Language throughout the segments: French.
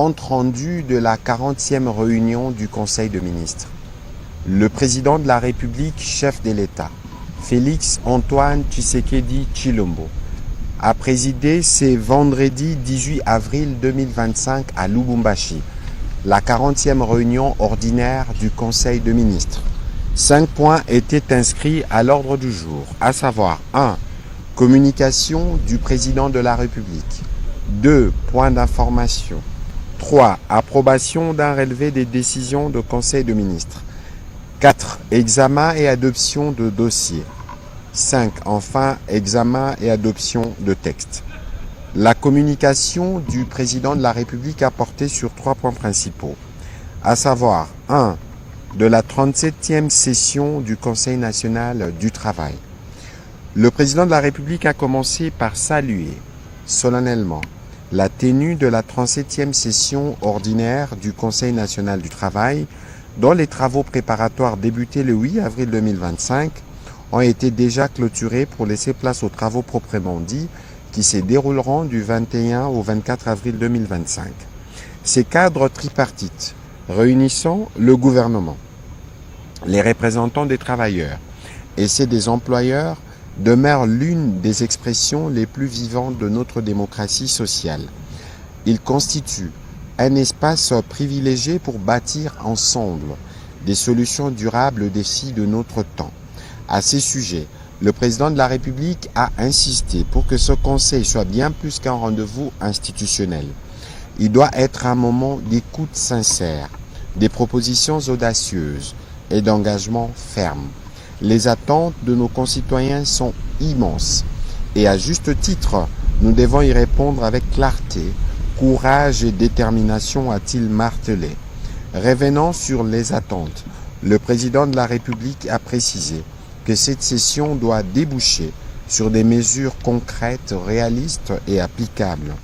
Compte rendu de la 40e réunion du Conseil de ministres. Le président de la République, chef de l'État, Félix Antoine Tshisekedi Tshilombo, a présidé ce vendredi 18 avril 2025 à Lubumbashi, la 40e réunion ordinaire du Conseil de ministres. 5 points étaient inscrits à l'ordre du jour, à savoir 1. Communication du président de la République. 2. Points d'information. 3. Approbation d'un relevé des décisions du Conseil de ministres. 4. Examen et adoption de dossiers. 5. Enfin, examen et adoption de textes. La communication du président de la République a porté sur 3 points principaux, à savoir 1. De la 37e session du Conseil national du travail. Le président de la République a commencé par saluer solennellement la tenue de la 37e session ordinaire du Conseil national du travail, dont les travaux préparatoires débutés le 8 avril 2025 ont été déjà clôturés pour laisser place aux travaux proprement dits qui se dérouleront du 21 au 24 avril 2025. Ces cadres tripartites réunissant le gouvernement, les représentants des travailleurs et ceux des employeurs demeure l'une des expressions les plus vivantes de notre démocratie sociale. Il constitue un espace privilégié pour bâtir ensemble des solutions durables aux défis de notre temps. À ces sujets, le président de la République a insisté pour que ce conseil soit bien plus qu'un rendez-vous institutionnel. Il doit être un moment d'écoute sincère, des propositions audacieuses et d'engagement ferme. Les attentes de nos concitoyens sont immenses et à juste titre, nous devons y répondre avec clarté, courage et détermination, a-t-il martelé. Revenant sur les attentes, le président de la République a précisé que cette session doit déboucher sur des mesures concrètes, réalistes et applicables,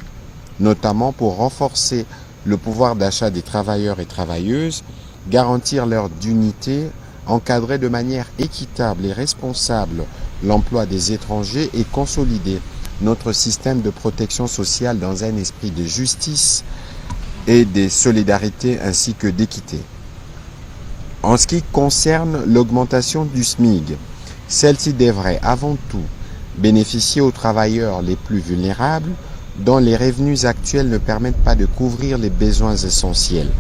notamment pour renforcer le pouvoir d'achat des travailleurs et travailleuses, garantir leur dignité, encadrer de manière équitable et responsable l'emploi des étrangers et consolider notre système de protection sociale dans un esprit de justice et de solidarité ainsi que d'équité. En ce qui concerne l'augmentation du SMIC, celle-ci devrait avant tout bénéficier aux travailleurs les plus vulnérables dont les revenus actuels ne permettent pas de couvrir les besoins essentiels,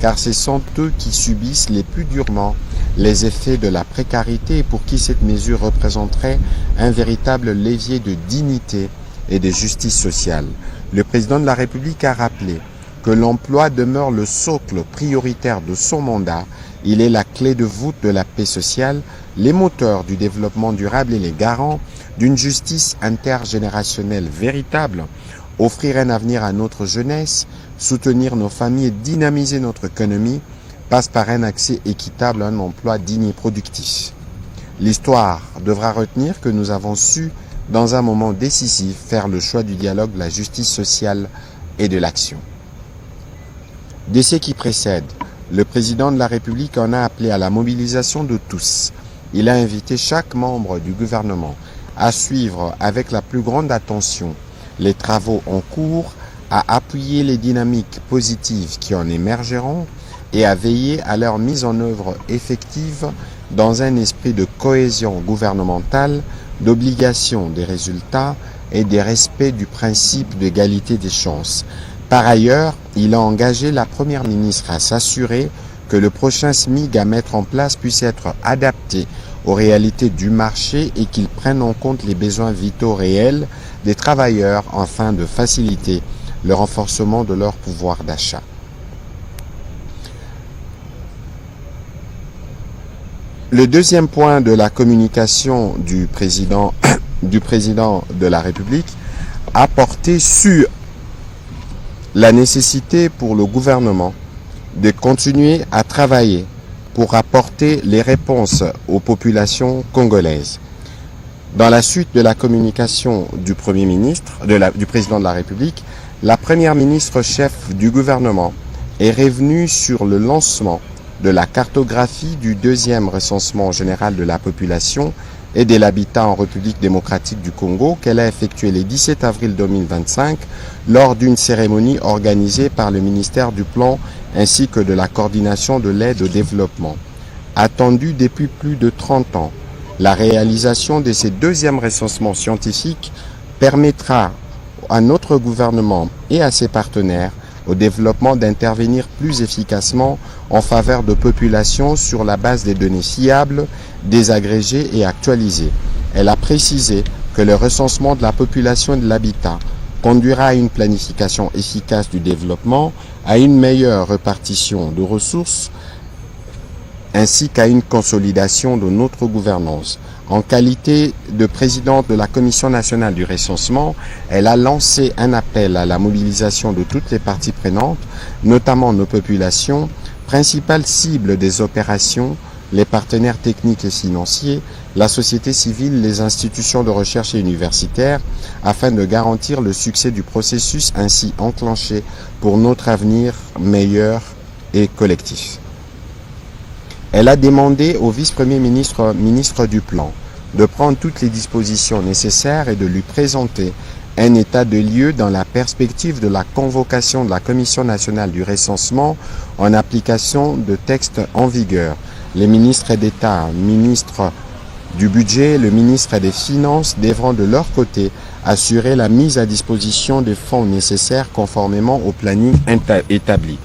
car ce sont eux qui subissent les plus durement les effets de la précarité et pour qui cette mesure représenterait un véritable levier de dignité et de justice sociale. Le président de la République a rappelé que l'emploi demeure le socle prioritaire de son mandat. Il est la clé de voûte de la paix sociale, les moteurs du développement durable et les garants d'une justice intergénérationnelle véritable. Offrir un avenir à notre jeunesse, soutenir nos familles et dynamiser notre économie passe par un accès équitable à un emploi digne et productif. L'histoire devra retenir que nous avons su, dans un moment décisif, faire le choix du dialogue, de la justice sociale et de l'action. Dès ce qui précède, le président de la République en a appelé à la mobilisation de tous. Il a invité chaque membre du gouvernement à suivre avec la plus grande attention les travaux en cours, à appuyer les dynamiques positives qui en émergeront et à veiller à leur mise en œuvre effective dans un esprit de cohésion gouvernementale, d'obligation des résultats et de respect du principe d'égalité des chances. Par ailleurs, il a engagé la Première ministre à s'assurer que le prochain SMIC à mettre en place puisse être adapté aux réalités du marché et qu'il prenne en compte les besoins vitaux réels des travailleurs afin de faciliter le renforcement de leur pouvoir d'achat. Le deuxième point de la communication du président de la République a porté sur la nécessité pour le gouvernement de continuer à travailler pour apporter les réponses aux populations congolaises. Dans la suite de la communication du Premier ministre, du président de la République, la Première ministre chef du gouvernement est revenue sur le lancement de la cartographie du deuxième recensement général de la population et de l'habitat en République démocratique du Congo qu'elle a effectué le 17 avril 2025 lors d'une cérémonie organisée par le ministère du Plan ainsi que de la coordination de l'aide au développement. Attendue depuis plus de 30 ans, la réalisation de ces deuxièmes recensements scientifiques permettra à notre gouvernement et à ses partenaires au développement d'intervenir plus efficacement en faveur de populations sur la base des données fiables, désagrégées et actualisées. Elle a précisé que le recensement de la population et de l'habitat conduira à une planification efficace du développement, à une meilleure répartition de ressources, ainsi qu'à une consolidation de notre gouvernance. En qualité de présidente de la Commission nationale du recensement, elle a lancé un appel à la mobilisation de toutes les parties prenantes, notamment nos populations, principales cibles des opérations, les partenaires techniques et financiers, la société civile, les institutions de recherche et universitaires, afin de garantir le succès du processus ainsi enclenché pour notre avenir meilleur et collectif. Elle a demandé au vice-premier ministre du Plan de prendre toutes les dispositions nécessaires et de lui présenter un état de lieu dans la perspective de la convocation de la Commission nationale du recensement en application de textes en vigueur. Les ministres d'État, ministre du Budget, le ministre des Finances devront de leur côté assurer la mise à disposition des fonds nécessaires conformément au planning établi.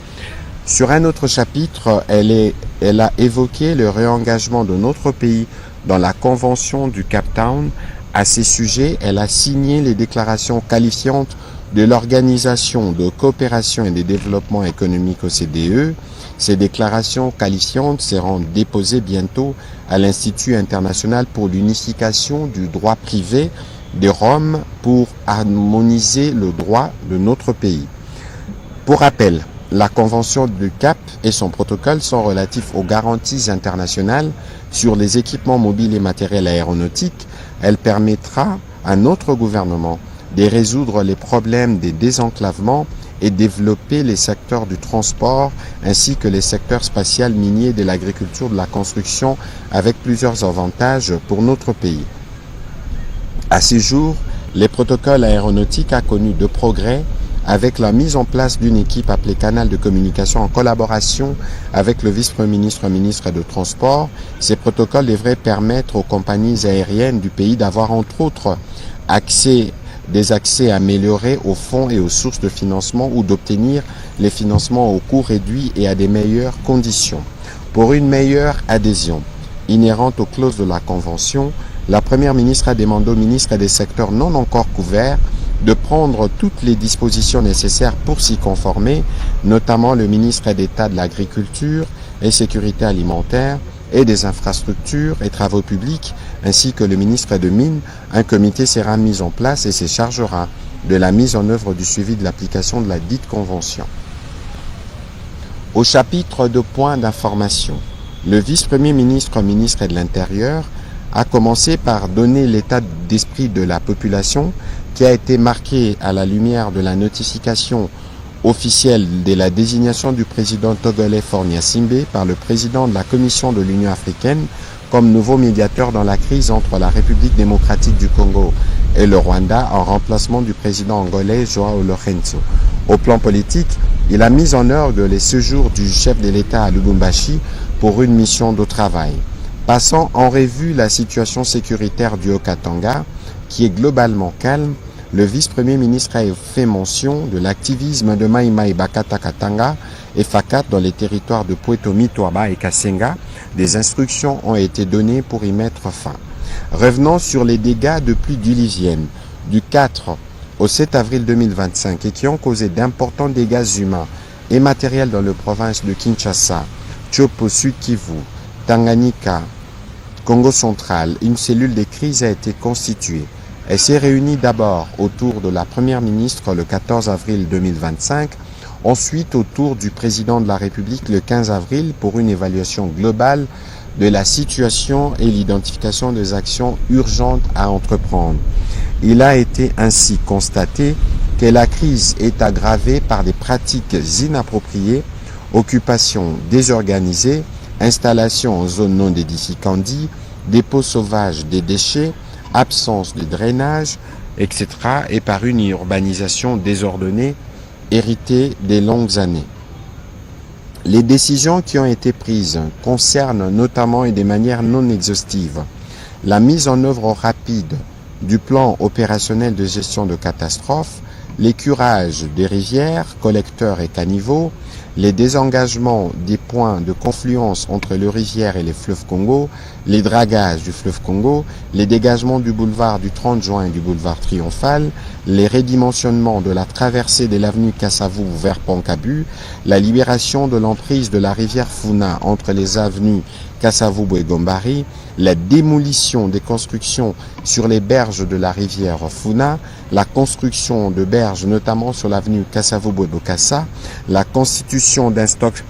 Sur un autre chapitre, elle a évoqué le réengagement de notre pays dans la Convention du Cape Town. À ces sujets, elle a signé les déclarations qualifiantes de l'Organisation de coopération et de développement économique OCDE. Ces déclarations qualifiantes seront déposées bientôt à l'Institut international pour l'unification du droit privé de Rome pour harmoniser le droit de notre pays. Pour rappel, la Convention du Cap et son protocole sont relatifs aux garanties internationales sur les équipements mobiles et matériels aéronautiques. Elle permettra à notre gouvernement de résoudre les problèmes des désenclavements et développer les secteurs du transport ainsi que les secteurs spatial, minier, de l'agriculture, de la construction avec plusieurs avantages pour notre pays. À ce jour, les protocoles aéronautiques ont connu de progrès avec la mise en place d'une équipe appelée Canal de communication en collaboration avec le vice-premier ministre, ministre de Transport. Ces protocoles devraient permettre aux compagnies aériennes du pays d'avoir entre autres des accès améliorés aux fonds et aux sources de financement ou d'obtenir les financements au coût réduit et à des meilleures conditions. Pour une meilleure adhésion inhérente aux clauses de la Convention, la Première ministre a demandé au ministre des secteurs non encore couverts de prendre toutes les dispositions nécessaires pour s'y conformer, notamment le ministre d'État de l'Agriculture et Sécurité alimentaire et des infrastructures et travaux publics, ainsi que le ministre de Mines. Un comité sera mis en place et se chargera de la mise en œuvre du suivi de l'application de la dite convention. Au chapitre de points d'information, le vice-premier ministre, ministre de l'Intérieur, a commencé par donner l'état d'esprit de la population qui a été marqué à la lumière de la notification officielle de la désignation du président togolais Faure Gnassingbé par le président de la Commission de l'Union africaine comme nouveau médiateur dans la crise entre la République démocratique du Congo et le Rwanda en remplacement du président angolais João Lourenço. Au plan politique, il a mis en œuvre les séjours du chef de l'État à Lubumbashi pour une mission de travail. Passant en revue la situation sécuritaire du Haut-Katanga, qui est globalement calme, le vice-premier ministre a fait mention de l'activisme de Mai Mai Bakata Katanga et Fakat dans les territoires de Pweto Mitwaba et Kasenga. Des instructions ont été données pour y mettre fin. Revenons sur les dégâts de pluie diluvienne du 4 au 7 avril 2025 et qui ont causé d'importants dégâts humains et matériels dans la province de Kinshasa, Chopo, Sud Kivu, Tanganyika, Congo central. Une cellule de crise a été constituée. Elle s'est réunie d'abord autour de la Première ministre le 14 avril 2025, ensuite autour du président de la République le 15 avril pour une évaluation globale de la situation et l'identification des actions urgentes à entreprendre. Il a été ainsi constaté que la crise est aggravée par des pratiques inappropriées, occupations désorganisées, installations en zone non édificandie, dépôts sauvages des déchets, absence de drainage, etc. et par une urbanisation désordonnée héritée des longues années. Les décisions qui ont été prises concernent notamment et de manière non exhaustive la mise en œuvre rapide du plan opérationnel de gestion de catastrophes, les curages des rivières, collecteurs et caniveaux, les désengagements des points de confluence entre le rivière et les fleuves Congo, les dragages du fleuve Congo, les dégagements du boulevard du 30 juin et du boulevard Triomphal, les redimensionnements de la traversée de l'avenue Kassavou vers Pankabu, la libération de l'emprise de la rivière Funa entre les avenues Kassavou et Gombari, la démolition des constructions sur les berges de la rivière Funa, la construction de berges notamment sur l'avenue Kassavou-Bokassa, la constitution d'un stock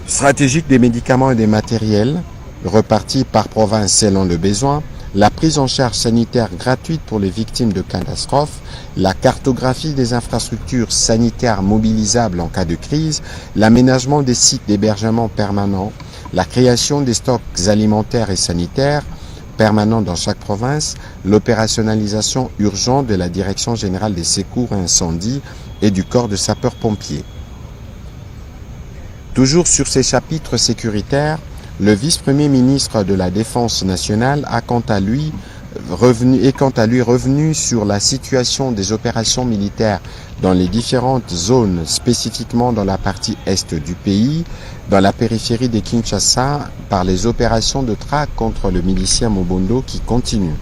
stratégique des médicaments et des matériels repartis par province selon le besoin, la prise en charge sanitaire gratuite pour les victimes de catastrophes, la cartographie des infrastructures sanitaires mobilisables en cas de crise, l'aménagement des sites d'hébergement permanents, la création des stocks alimentaires et sanitaires permanents dans chaque province, l'opérationnalisation urgente de la Direction générale des secours et incendies et du corps de sapeurs-pompiers. Toujours sur ces chapitres sécuritaires, le vice-premier ministre de la Défense nationale est quant à lui revenu sur la situation des opérations militaires dans les différentes zones, spécifiquement dans la partie est du pays, dans la périphérie de Kinshasa, par les opérations de traque contre le milicien Mobondo qui continuent.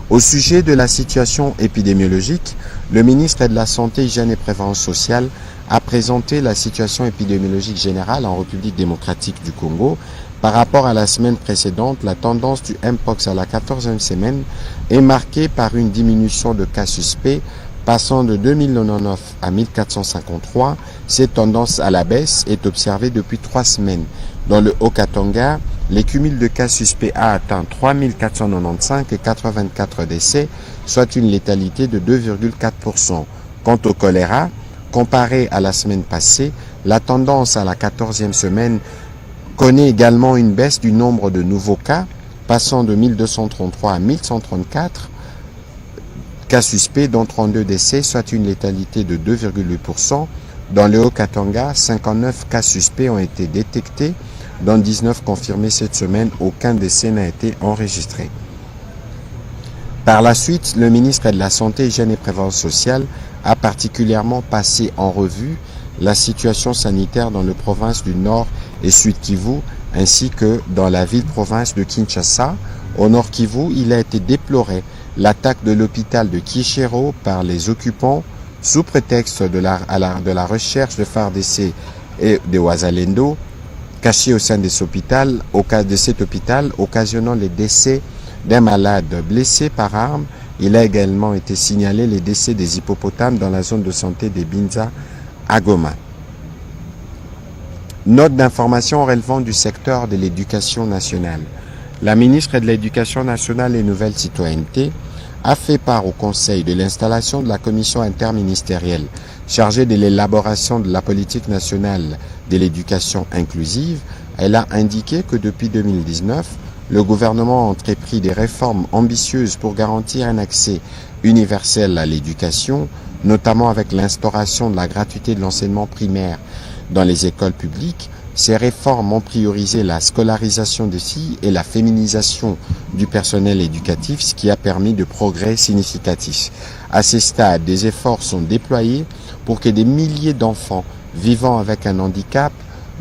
Au sujet de la situation épidémiologique, le ministre de la Santé, Hygiène et Prévention sociale a présenté la situation épidémiologique générale en République démocratique du Congo. Par rapport à la semaine précédente, la tendance du Mpox à la 14e semaine est marquée par une diminution de cas suspects passant de 2099 à 1453. Cette tendance à la baisse est observée depuis 3 semaines. Dans le Haut-Katanga, les cumuls de cas suspects a atteint 3495 et 84 décès, soit une létalité de 2,4%. Quant au choléra, comparé à la semaine passée, la tendance à la 14e semaine connaît également une baisse du nombre de nouveaux cas, passant de 1233 à 1134 cas suspects, dont 32 décès, soit une létalité de 2,8%. Dans le Haut-Katanga, 59 cas suspects ont été détectés, dont 19 confirmés cette semaine. Aucun décès n'a été enregistré. Par la suite, le ministre de la Santé, Hygiène et Prévention sociale a particulièrement passé en revue la situation sanitaire dans les provinces du Nord et Sud Kivu, ainsi que dans la ville-province de Kinshasa. Au Nord Kivu, il a été déploré l'attaque de l'hôpital de Kishero par les occupants sous prétexte de la recherche de FARDC et de Wazalendo, cachés au sein de cet hôpital, occasionnant les décès d'un malade blessé par arme. Il a également été signalé les décès des hippopotames dans la zone de santé des Binza à Goma. Note d'information relevant du secteur de l'éducation nationale. La ministre de l'Éducation nationale et Nouvelle Citoyenneté a fait part au Conseil de l'installation de la commission interministérielle chargée de l'élaboration de la politique nationale de l'éducation inclusive. Elle a indiqué que depuis 2019, le gouvernement a entrepris des réformes ambitieuses pour garantir un accès universel à l'éducation, notamment avec l'instauration de la gratuité de l'enseignement primaire dans les écoles publiques. Ces réformes ont priorisé la scolarisation des filles et la féminisation du personnel éducatif, ce qui a permis de progrès significatifs. À ce stade, des efforts sont déployés pour que des milliers d'enfants vivant avec un handicap,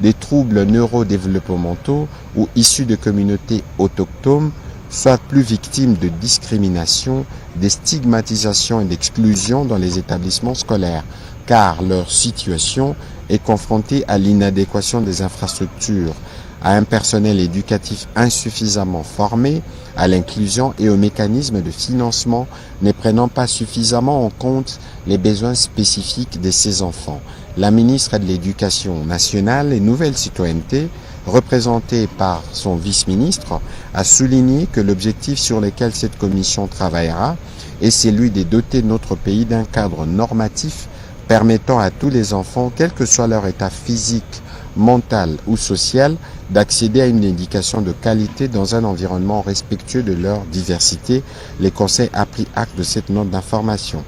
des troubles neurodéveloppementaux ou issus de communautés autochtones soient plus victimes de discrimination, de stigmatisation et d'exclusion dans les établissements scolaires, car leur situation est confrontée à l'inadéquation des infrastructures, à un personnel éducatif insuffisamment formé, à l'inclusion et aux mécanismes de financement ne prenant pas suffisamment en compte les besoins spécifiques de ces enfants. La ministre de l'Éducation nationale et Nouvelle Citoyenneté, représentée par son vice-ministre, a souligné que l'objectif sur lequel cette commission travaillera est celui de doter notre pays d'un cadre normatif permettant à tous les enfants, quel que soit leur état physique, mental ou social, d'accéder à une éducation de qualité dans un environnement respectueux de leur diversité. Les conseils a pris acte de cette note d'information.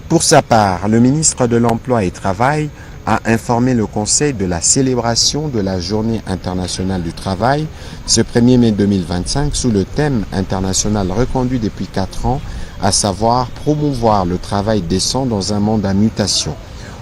Pour sa part, le ministre de l'Emploi et Travail a informé le Conseil de la célébration de la Journée internationale du travail ce 1er mai 2025 sous le thème international reconduit depuis 4 ans, à savoir promouvoir le travail décent dans un monde à mutation.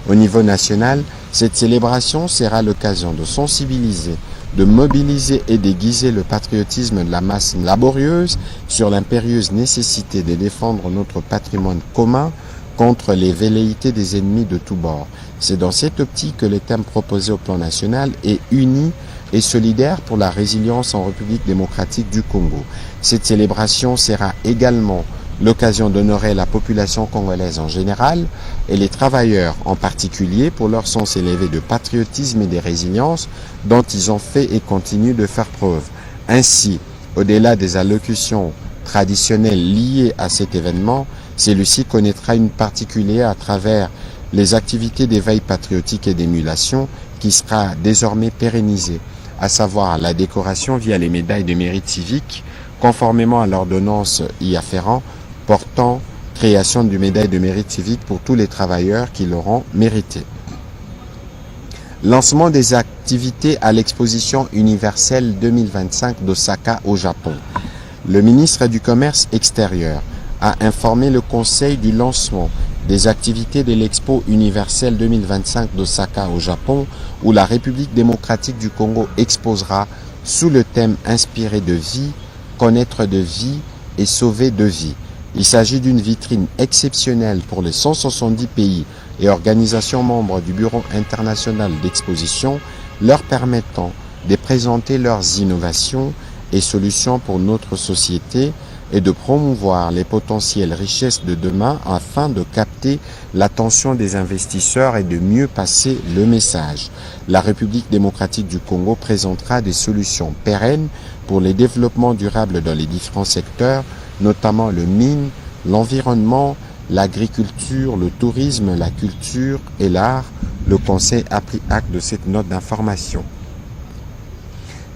Au niveau national, cette célébration sera l'occasion de sensibiliser, de mobiliser et d'aiguiser le patriotisme de la masse laborieuse sur l'impérieuse nécessité de défendre notre patrimoine commun contre les velléités des ennemis de tous bords. C'est dans cette optique que le thème proposé au plan national est uni et solidaire pour la résilience en République démocratique du Congo. Cette célébration sera également l'occasion d'honorer la population congolaise en général et les travailleurs en particulier pour leur sens élevé de patriotisme et de résilience dont ils ont fait et continuent de faire preuve. Ainsi, au-delà des allocutions traditionnelles liées à cet événement, celui-ci connaîtra une particulière à travers les activités d'éveil patriotique et d'émulation qui sera désormais pérennisée, à savoir la décoration via les médailles de mérite civique, conformément à l'ordonnance y afférent, portant création du médaille de mérite civique pour tous les travailleurs qui l'auront mérité. Lancement des activités à l'exposition universelle 2025 d'Osaka au Japon. Le ministre du Commerce extérieur a informé le Conseil du lancement des activités de l'Expo universelle 2025 d'Osaka au Japon, où la République démocratique du Congo exposera sous le thème inspiré de vie, connaître de vie et sauver de vie. Il s'agit d'une vitrine exceptionnelle pour les 170 pays et organisations membres du Bureau international d'exposition, leur permettant de présenter leurs innovations et solutions pour notre société et de promouvoir les potentielles richesses de demain afin de capter l'attention des investisseurs et de mieux passer le message. La République démocratique du Congo présentera des solutions pérennes pour les développements durables dans les différents secteurs, notamment le mine, l'environnement, l'agriculture, le tourisme, la culture et l'art. Le Conseil a pris acte de cette note d'information.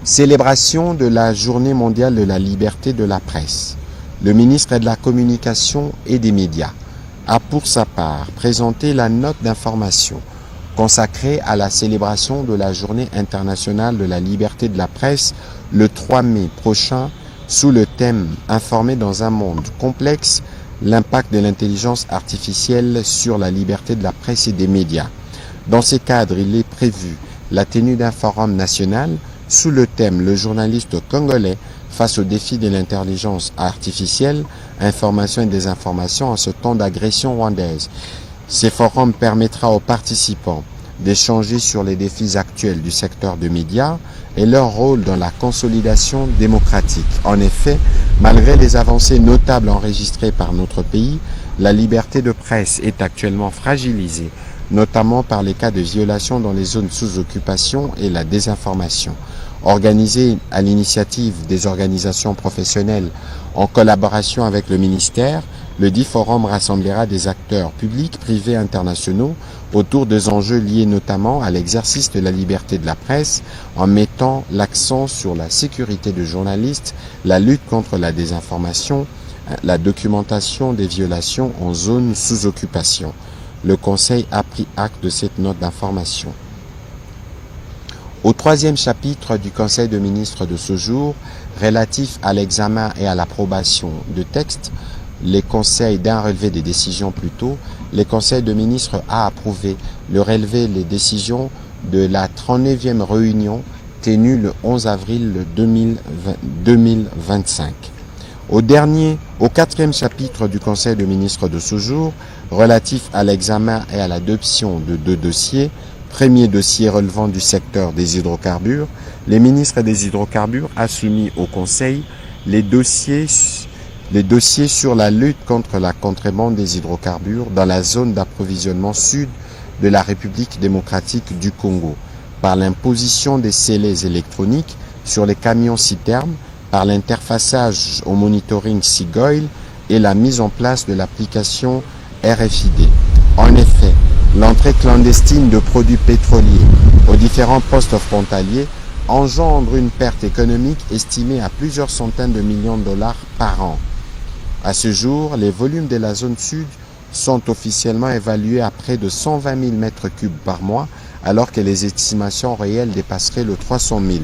Célébration de la Journée mondiale de la liberté de la presse. Le ministre de la Communication et des Médias a pour sa part présenté la note d'information consacrée à la célébration de la Journée internationale de la liberté de la presse le 3 mai prochain sous le thème « Informer dans un monde complexe, l'impact de l'intelligence artificielle sur la liberté de la presse et des médias ». Dans ce cadre, il est prévu la tenue d'un forum national sous le thème « Le journaliste congolais face au défi de l'intelligence artificielle, information et désinformation en ce temps d'agression rwandaise ». Ce forum permettra aux participants d'échanger sur les défis actuels du secteur des médias et leur rôle dans la consolidation démocratique. En effet, malgré les avancées notables enregistrées par notre pays, la liberté de presse est actuellement fragilisée, notamment par les cas de violation dans les zones sous occupation et la désinformation. Organisé à l'initiative des organisations professionnelles en collaboration avec le ministère, le dit forum rassemblera des acteurs publics, privés, internationaux autour des enjeux liés notamment à l'exercice de la liberté de la presse en mettant l'accent sur la sécurité des journalistes, la lutte contre la désinformation, la documentation des violations en zone sous occupation. Le Conseil a pris acte de cette note d'information. Au troisième chapitre du Conseil de ministres de ce jour, relatif à l'examen et à l'approbation de textes, les conseils d'un relevé des décisions plus tôt, le Conseil de ministres a approuvé le relevé des décisions de la 39e réunion tenue le 11 avril 2025. Au quatrième chapitre du Conseil de ministres de ce jour, relatif à l'examen et à l'adoption de 2 dossiers, premier dossier relevant du secteur des hydrocarbures, les ministres des hydrocarbures a soumis au Conseil les dossiers sur la lutte contre la contrebande des hydrocarbures dans la zone d'approvisionnement sud de la République démocratique du Congo, par l'imposition des scellés électroniques sur les camions-citernes, par l'interfaçage au monitoring SIGOIL et la mise en place de l'application RFID. En effet, l'entrée clandestine de produits pétroliers aux différents postes frontaliers engendre une perte économique estimée à plusieurs centaines de millions de dollars par an. À ce jour, les volumes de la zone sud sont officiellement évalués à près de 120 000 mètres cubes par mois, alors que les estimations réelles dépasseraient le 300 000.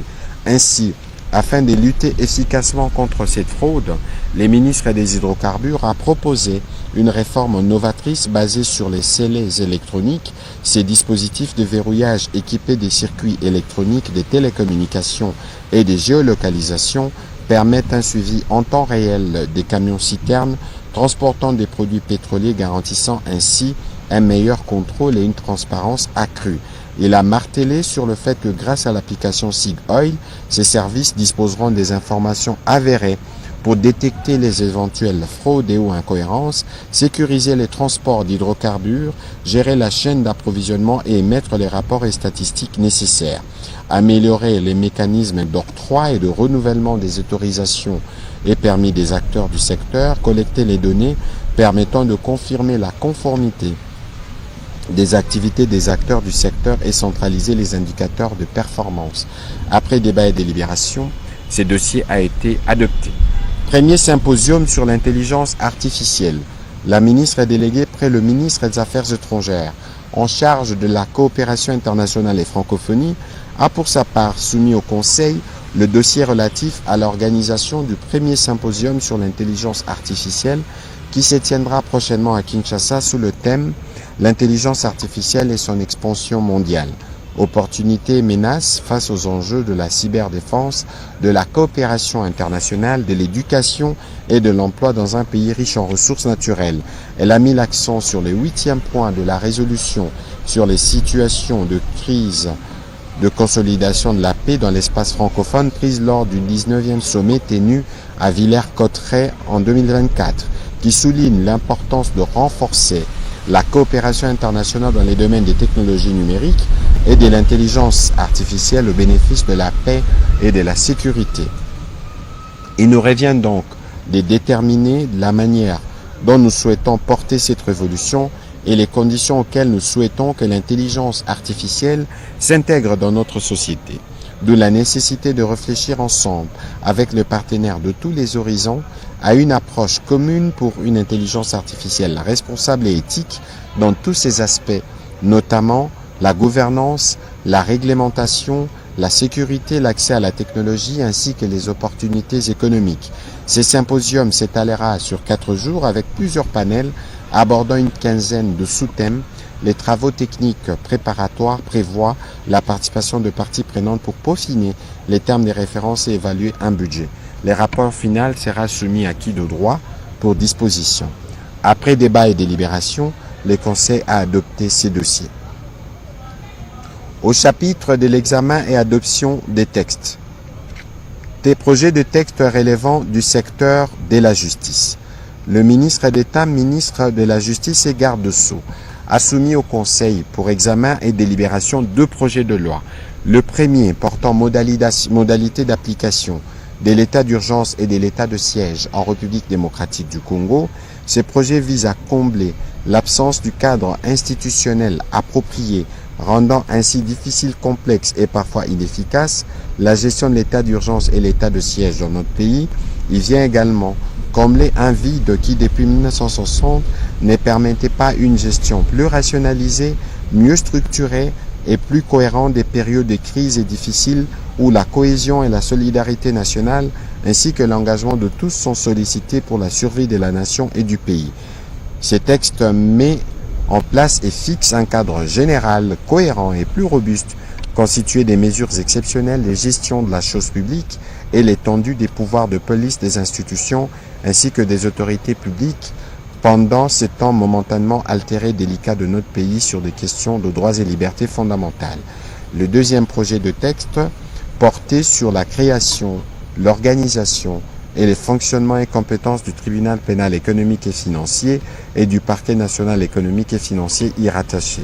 Ainsi, afin de lutter efficacement contre cette fraude, le ministre des Hydrocarbures a proposé une réforme novatrice basée sur les scellés électroniques. Ces dispositifs de verrouillage équipés des circuits électroniques, des télécommunications et des géolocalisations permettent un suivi en temps réel des camions-citernes transportant des produits pétroliers, garantissant ainsi un meilleur contrôle et une transparence accrue. Il a martelé sur le fait que grâce à l'application SigOil, ces services disposeront des informations avérées pour détecter les éventuelles fraudes et ou incohérences, sécuriser les transports d'hydrocarbures, gérer la chaîne d'approvisionnement et émettre les rapports et statistiques nécessaires, améliorer les mécanismes d'octroi et de renouvellement des autorisations et permis des acteurs du secteur, collecter les données permettant de confirmer la conformité des activités des acteurs du secteur et centraliser les indicateurs de performance. Après débat et délibération, ce dossier a été adopté. Premier symposium sur l'intelligence artificielle. La ministre déléguée près le ministre des Affaires étrangères en charge de la coopération internationale et francophonie a pour sa part soumis au Conseil le dossier relatif à l'organisation du premier symposium sur l'intelligence artificielle qui se tiendra prochainement à Kinshasa sous le thème « L'intelligence artificielle et son expansion mondiale. Opportunités et menaces face aux enjeux de la cyberdéfense, de la coopération internationale, de l'éducation et de l'emploi dans un pays riche en ressources naturelles ». Elle a mis l'accent sur le 8e point de la résolution sur les situations de crise de consolidation de la paix dans l'espace francophone prise lors du 19e sommet tenu à Villers-Cotterêts en 2024, qui souligne l'importance de renforcer la coopération internationale dans les domaines des technologies numériques et de l'intelligence artificielle au bénéfice de la paix et de la sécurité. Il nous revient donc de déterminer la manière dont nous souhaitons porter cette révolution et les conditions auxquelles nous souhaitons que l'intelligence artificielle s'intègre dans notre société. D'où la nécessité de réfléchir ensemble avec les partenaires de tous les horizons à une approche commune pour une intelligence artificielle responsable et éthique dans tous ses aspects, notamment la gouvernance, la réglementation, la sécurité, l'accès à la technologie ainsi que les opportunités économiques. Ce symposium s'étalera sur 4 jours avec plusieurs panels abordant une quinzaine de sous-thèmes. Les travaux techniques préparatoires prévoient la participation de parties prenantes pour peaufiner les termes des références et évaluer un budget. Le rapport final sera soumis à qui de droit pour disposition. Après débat et délibération, le Conseil a adopté ces dossiers. Au chapitre de l'examen et adoption des textes. Des projets de textes relevant du secteur de la justice. Le ministre d'État, ministre de la Justice et garde-sceaux a soumis au Conseil pour examen et délibération 2 projets de loi. Le premier portant modalité d'application de l'état d'urgence et de l'état de siège en République démocratique du Congo. Ce projet vise à combler l'absence du cadre institutionnel approprié, rendant ainsi difficile, complexe et parfois inefficace la gestion de l'état d'urgence et l'état de siège dans notre pays. Il vient également combler un vide qui, depuis 1960, ne permettait pas une gestion plus rationalisée, mieux structurée et plus cohérente des périodes de crise et difficiles où la cohésion et la solidarité nationale ainsi que l'engagement de tous sont sollicités pour la survie de la nation et du pays. Ce texte met en place et fixe un cadre général, cohérent et plus robuste, constitué des mesures exceptionnelles de gestion de la chose publique et l'étendue des pouvoirs de police des institutions ainsi que des autorités publiques pendant ces temps momentanément altérés et délicats de notre pays sur des questions de droits et libertés fondamentales. Le deuxième projet de texte portait sur la création, l'organisation et les fonctionnements et compétences du tribunal pénal économique et financier et du parquet national économique et financier y rattaché.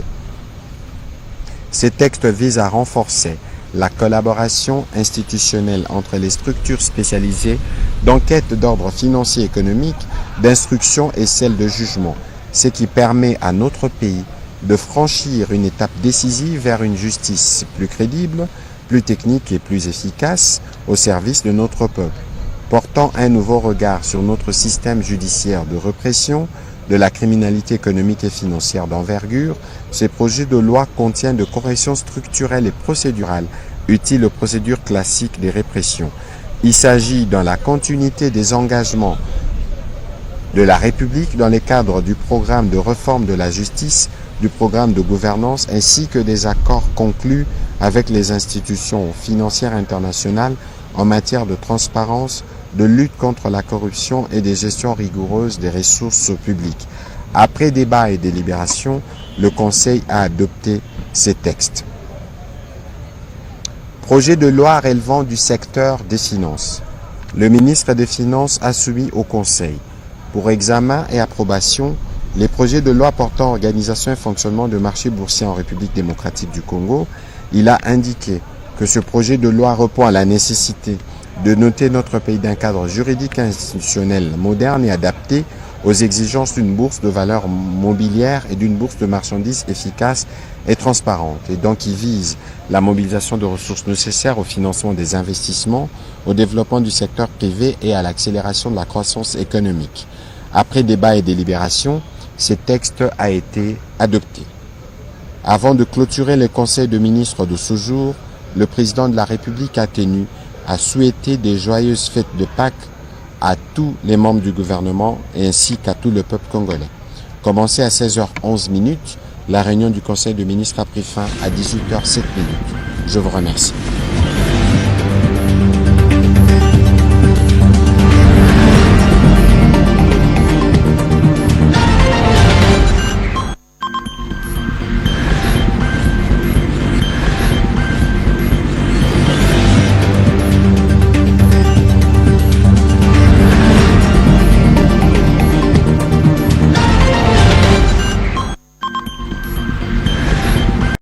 Ces textes visent à renforcer la collaboration institutionnelle entre les structures spécialisées d'enquête d'ordre financier et économique, d'instruction et celles de jugement, ce qui permet à notre pays de franchir une étape décisive vers une justice plus crédible, plus technique et plus efficace au service de notre peuple, portant un nouveau regard sur notre système judiciaire de répression de la criminalité économique et financière d'envergure. Ces projets de loi contiennent des corrections structurelles et procédurales utiles aux procédures classiques des répressions. Il s'agit dans la continuité des engagements de la République dans le cadre du programme de réforme de la justice, du programme de gouvernance ainsi que des accords conclus avec les institutions financières internationales en matière de transparence, de lutte contre la corruption et de gestion rigoureuse des ressources publiques. Après débat et délibération, le Conseil a adopté ces textes. Projet de loi relevant du secteur des finances. Le ministre des Finances a soumis au Conseil pour examen et approbation les projets de loi portant organisation et fonctionnement de marché boursier en République démocratique du Congo. Il a indiqué que ce projet de loi répond à la nécessité de doter notre pays d'un cadre juridique et institutionnel moderne et adapté aux exigences d'une bourse de valeurs mobilières et d'une bourse de marchandises efficace et transparente. Et donc il vise la mobilisation de ressources nécessaires au financement des investissements, au développement du secteur privé et à l'accélération de la croissance économique. Après débat et délibération, ce texte a été adopté. Avant de clôturer le Conseil de ministres de ce jour, le président de la République a tenu à souhaiter des joyeuses fêtes de Pâques à tous les membres du gouvernement et ainsi qu'à tout le peuple congolais. Commencé à 16h11, la réunion du Conseil de ministres a pris fin à 18h07. Je vous remercie.